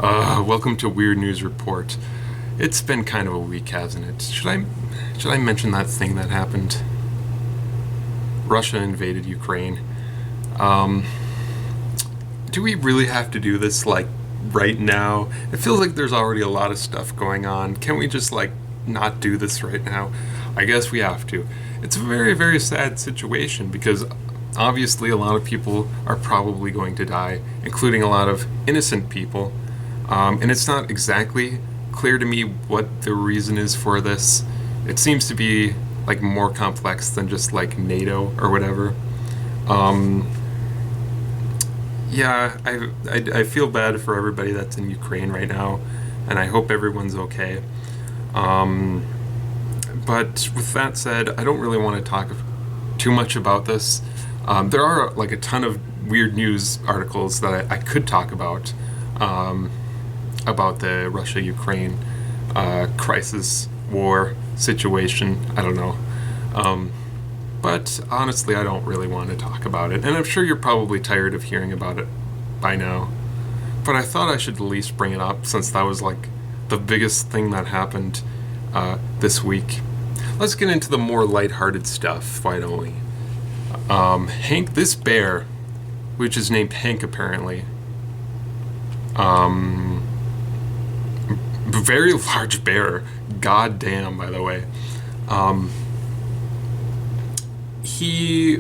Welcome to Weird News Report. It's been kind of a week, hasn't it? Should I mention that thing that happened? Russia invaded Ukraine. Um, do we really have to do this, like, right now? It feels like there's already a lot of stuff going on. Can we just, like, not do this right now? I guess we have to. It's a very, very sad situation because obviously a lot of people are probably going to die, including a lot of innocent people. And it's not exactly clear to me what the reason is for this. It seems to be like more complex than just like NATO or whatever. Um, yeah, I feel bad for everybody that's in Ukraine right now, and I hope everyone's okay. Um, but with that said, I don't really want to talk too much about this. There are like a ton of weird news articles that I could talk um, about the Russia-Ukraine crisis, war situation. I don't know. Um, but honestly, I don't really want to talk about it. And I'm sure you're probably tired of hearing about it by now. But I thought I should at least bring it up since that was like the biggest thing that happened this week. Let's get into the more lighthearted stuff, why don't we? Hank, this bear, which is named Hank apparently, um, very large bear, god damn, by the way. Um, he,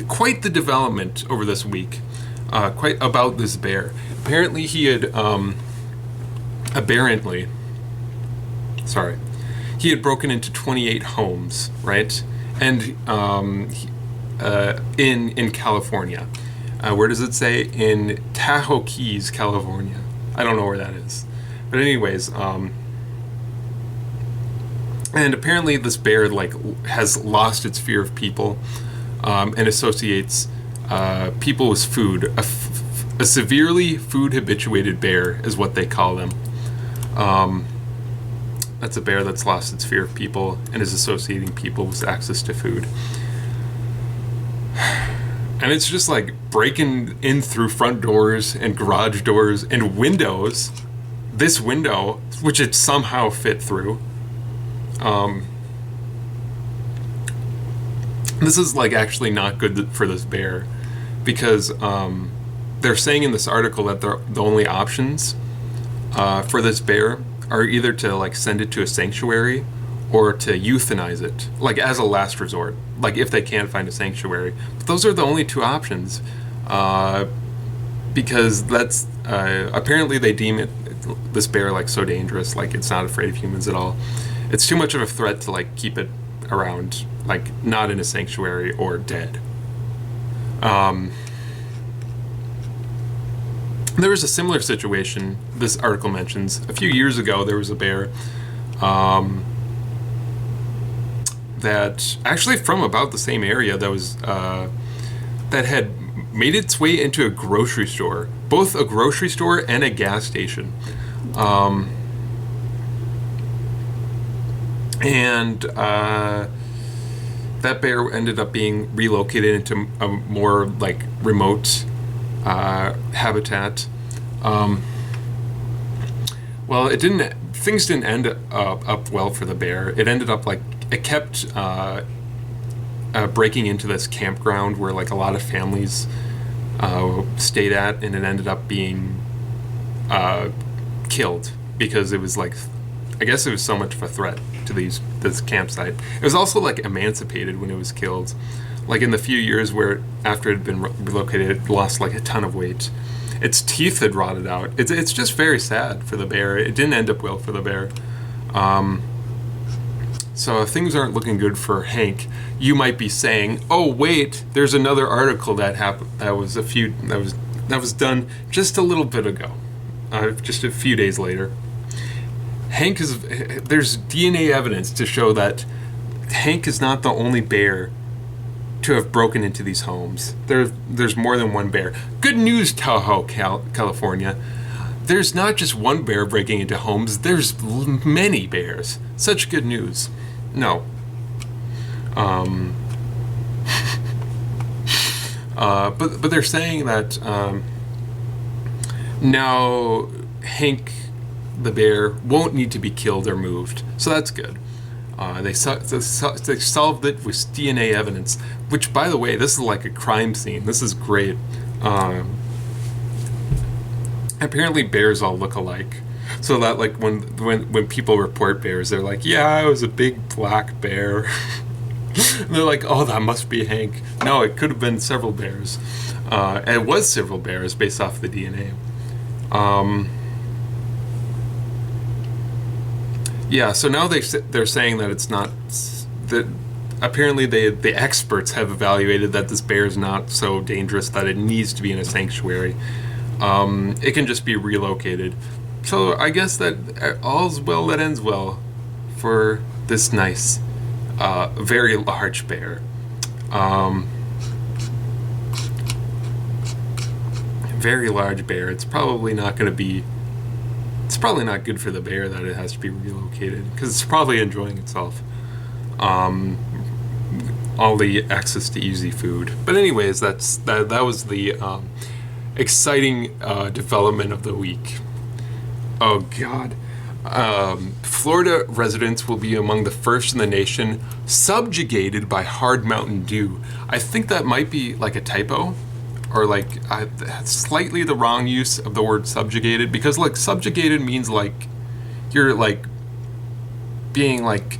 quite the development over this week, quite about this bear. Apparently he had, apparently, sorry, he had broken into 28 homes, right? And in California. Where does it say? In Tahoe Keys, California. I don't know where that is. But anyways, and apparently this bear like has lost its fear of people, and associates people with food. A severely food habituated bear is what they call them. That's a bear that's lost its fear of people and is associating people with access to food. And it's just like breaking in through front doors and garage doors and windows. This window, which it somehow fit through. This is like actually not good for this bear because they're saying in this article that the only options for this bear are either to like send it to a sanctuary or to euthanize it, like as a last resort, like if they can't find a sanctuary. But those are the only two options, because that's apparently they deem this bear like so dangerous, like it's not afraid of humans at all. It's too much of a threat to like keep it around, like not in a sanctuary or dead. There was a similar situation, this article mentions. A few years ago, there was a bear that actually from about the same area that was that had made its way into a grocery store, both a grocery store and a gas station. And that bear ended up being relocated into a more like remote habitat. Well, things didn't end up well for the bear. It ended up like it kept breaking into this campground where like a lot of families stayed at, and it ended up being killed because it was like, I guess it was so much of a threat to this campsite. It was also like emancipated when it was killed. Like in the few years where after it had been relocated, it lost like a ton of weight. Its teeth had rotted out. It's just very sad for the bear. It didn't end up well for the bear. So if things aren't looking good for Hank, you might be saying, "Oh wait, there's another article that happened. That was done just a little bit ago, just a few days later." There's DNA evidence to show that Hank is not the only bear to have broken into these homes. There's more than one bear. Good news, Tahoe, California. There's not just one bear breaking into homes, there's many bears. Such good news. No. But they're saying that Now, Hank the bear won't need to be killed or moved, so that's good. They solved it with DNA evidence, which, by the way, this is like a crime scene. This is great. Apparently, bears all look alike, so that like when people report bears, they're like, "Yeah, it was a big black bear." And they're like, "Oh, that must be Hank." No, it could have been several bears. It was several bears based off the DNA. Yeah, so now they're saying that it's not that. Apparently, the experts have evaluated that this bear is not so dangerous that it needs to be in a sanctuary. It can just be relocated. So I guess that all's well that ends well for this nice, very large bear. Very large bear. It's probably not going to be. It's probably not good for the bear that it has to be relocated because it's probably enjoying itself. All the access to easy food. But anyways, that was the exciting development of the week. Oh God. Florida residents will be among the first in the nation subjugated by hard Mountain Dew. I think that might be like a typo, or like slightly the wrong use of the word subjugated, because like subjugated means like you're like being like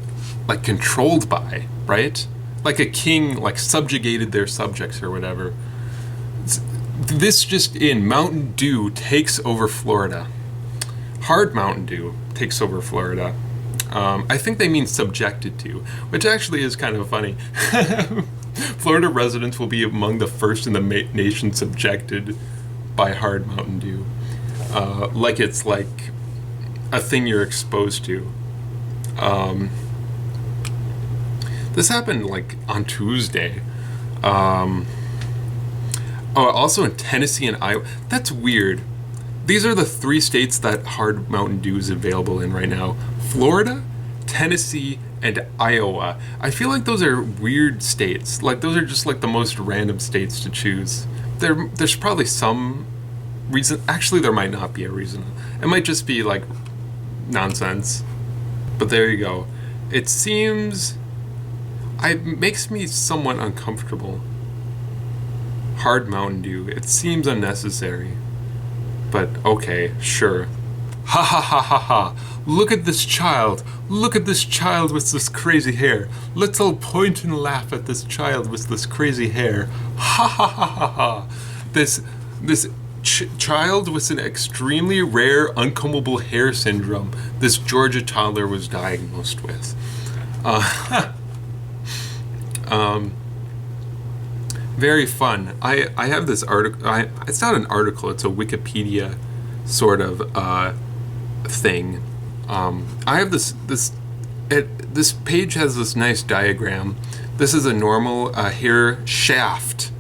controlled by, right? Like a king like subjugated their subjects or whatever. This just in, Mountain Dew takes over Florida. Hard Mountain Dew takes over Florida. I think they mean subjected to, which actually is kind of funny. Florida residents will be among the first in the nation subjected by hard Mountain Dew. Like it's like a thing you're exposed to. This happened like on Tuesday. Also in Tennessee and Iowa. That's weird. These are the 3 states that hard Mountain Dew is available in right now. Florida, Tennessee, and Iowa. I feel like those are weird states. Like those are just like the most random states to choose. There's probably some reason. Actually, there might not be a reason. It might just be like nonsense. But there you go. It seems... It makes me somewhat uncomfortable. Hard Mountain Dew. It seems unnecessary. But okay, sure. Ha ha ha ha ha. Look at this child. Look at this child with this crazy hair. Let's all point and laugh at this child with this crazy hair. Ha ha ha ha ha. This child with an extremely rare uncombable hair syndrome this Georgia toddler was diagnosed with. Very fun. I have this article. It's not an article. It's a Wikipedia sort of thing. I have this page has this nice diagram. This is a normal hair shaft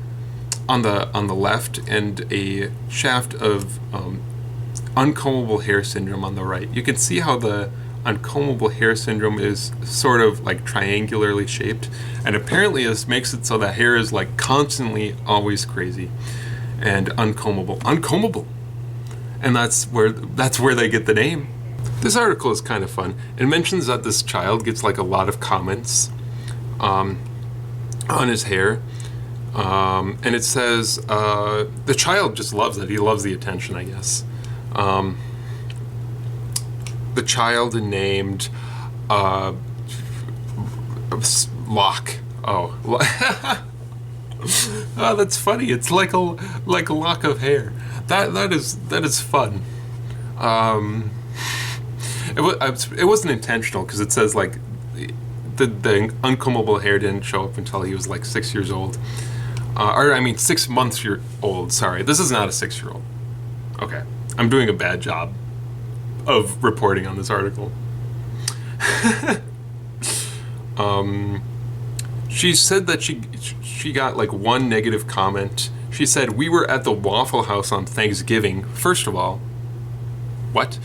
on the left and a shaft of uncombable hair syndrome on the right. You can see how the uncombable hair syndrome is sort of like triangularly shaped, and apparently this makes it so that hair is like constantly always crazy and uncombable, and that's where they get the name. This article is kind of fun. It mentions that this child gets like a lot of comments on his hair, and it says the child just loves it. He loves the attention, I guess. The child named Locke. Oh, oh, that's funny. It's like a lock of hair. That is fun. It wasn't intentional because it says like the uncombable hair didn't show up until he was like 6 years old, or I mean 6 months old. Sorry, this is not a 6-year-old. Okay, I'm doing a bad job of reporting on this article. She said that she got like one negative comment. She said, "We were at the Waffle House on Thanksgiving." First of all, what?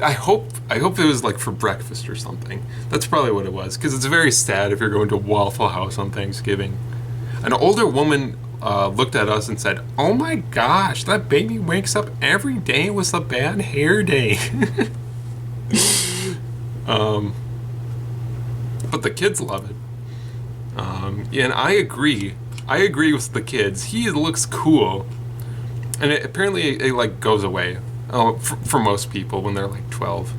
I hope it was like for breakfast or something. That's probably what it was, because it's very sad if you're going to Waffle House on Thanksgiving. An older woman looked at us and said, "Oh my gosh, that baby wakes up every day with a bad hair day." But the kids love it. And I agree. I agree with the kids. He looks cool, and apparently it like goes away for most people when they're like 12.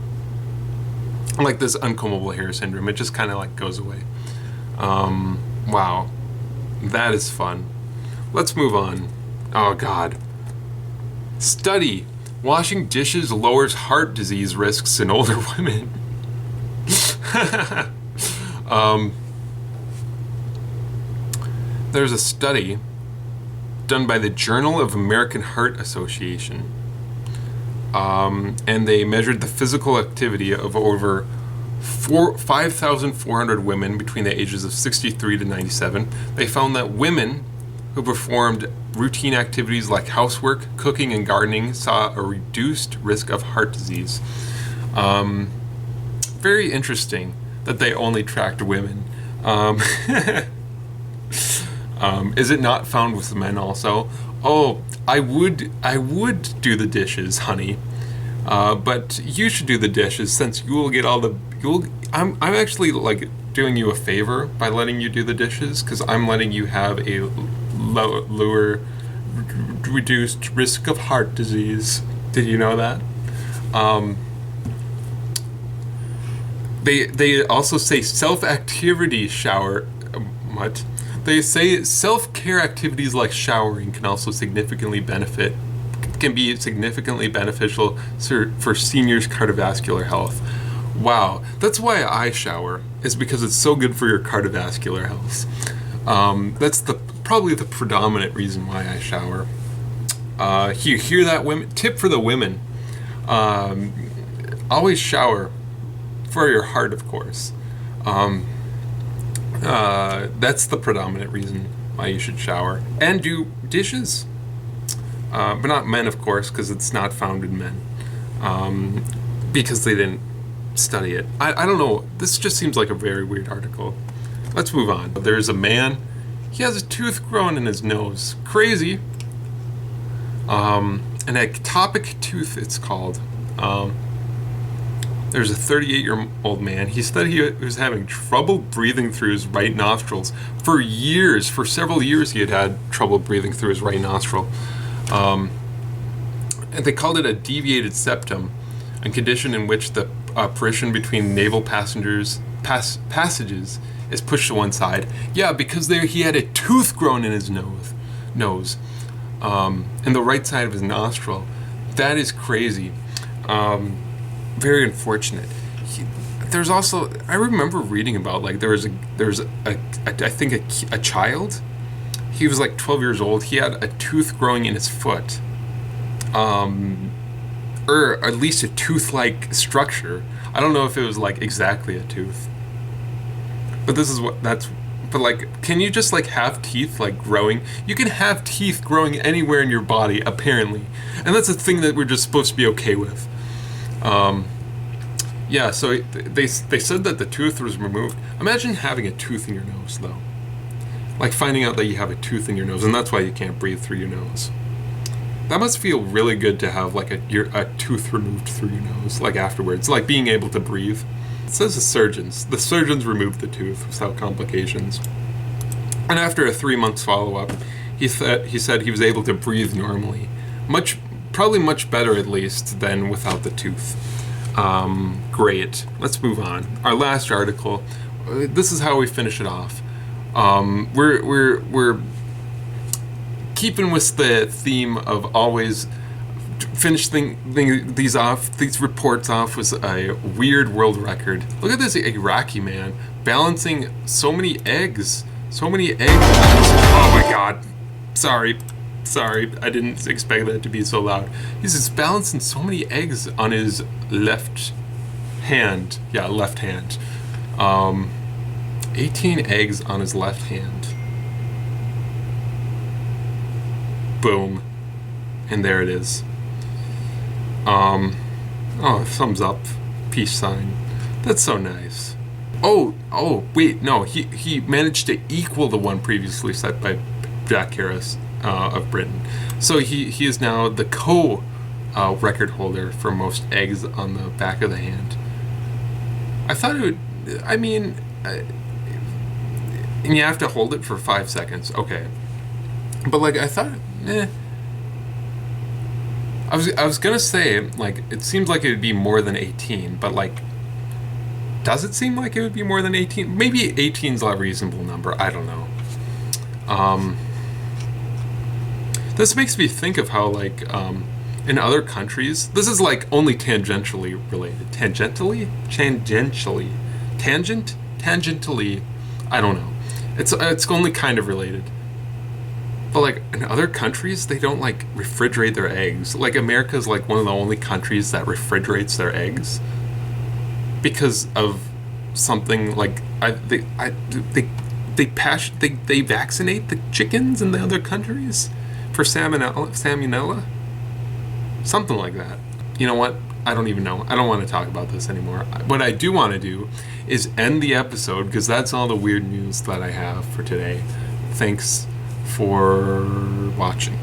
Like this uncombable hair syndrome, it just kind of like goes away. Wow, that is fun. Let's move on. Oh God. Study: washing dishes lowers heart disease risks in older women. There's a study done by the Journal of American Heart Association, and they measured the physical activity of over 5,400 women between the ages of 63 to 97. They found that women who performed routine activities like housework, cooking, and gardening saw a reduced risk of heart disease. Very interesting that they only tracked women. Is it not found with men also? Oh, I would do the dishes, honey. But you should do the dishes since you will get all the. I'm actually like doing you a favor by letting you do the dishes because I'm letting you have a lower reduced risk of heart disease. Did you know that? They also say self-activity shower. What? They say self-care activities like showering can be significantly beneficial for seniors' cardiovascular health. Wow, that's why I shower, is because it's so good for your cardiovascular health. That's probably the predominant reason why I shower. You hear that, women? Tip for the women: always shower for your heart, of course. That's the predominant reason why you should shower and do dishes. But not men, of course, because it's not found in men. Because they didn't study it. I don't know. This just seems like a very weird article. Let's move on. There's a man. He has a tooth growing in his nose. Crazy. An ectopic tooth, it's called. There's a 38-year-old man. He said he was having trouble breathing through his right nostrils for years. For several years, he had trouble breathing through his right nostril. And they called it a deviated septum, a condition in which the partition between naval passages is pushed to one side. Yeah, because he had a tooth grown in his nose, in the right side of his nostril. That is crazy. Very unfortunate. There's also, I remember reading about like there was I think a child. He was like 12 years old. He had a tooth growing in his foot, or at least a tooth-like structure. I don't know if it was like exactly a tooth, but But like, can you just like have teeth like growing? You can have teeth growing anywhere in your body, apparently, and that's a thing that we're just supposed to be okay with. Yeah, so they said that the tooth was removed. Imagine having a tooth in your nose, though. Like finding out that you have a tooth in your nose, and that's why you can't breathe through your nose. That must feel really good to have like a tooth removed through your nose, like afterwards, like being able to breathe. It says the surgeons removed the tooth without complications. And after a 3-month follow-up, he said he was able to breathe normally. Probably much better at least than without the tooth. Great. Let's move on. Our last article. This is how we finish it off. We're keeping with the theme of always finish these reports off with a weird world record. Look at this Iraqi man balancing so many eggs. Oh my God. Sorry, I didn't expect that to be so loud. He's just balancing so many eggs on his left hand. Yeah, left hand. 18 eggs on his left hand. Boom. And there it is. Oh, thumbs up. Peace sign. That's so nice. Oh, wait, no, he managed to equal the one previously set by Jack Harris of Britain. So he is now the record holder for most eggs on the back of the hand. I thought it would. I mean, and you have to hold it for 5 seconds. Okay, but like I thought, I was gonna say, like, it seems like it would be more than 18, but like, does it seem like it would be more than 18? Maybe 18's a reasonable number. I don't know. This makes me think of how, like, in other countries, this is like only tangentially related. Tangentially? Tangentially? I don't know. It's only kind of related. But like in other countries, they don't like refrigerate their eggs. Like America's like one of the only countries that refrigerates their eggs because of something like they vaccinate the chickens in the other countries for salmonella, something like that. You know what? I don't even know. I don't want to talk about this anymore. What I do want to do is end the episode because that's all the weird news that I have for today. Thanks for watching.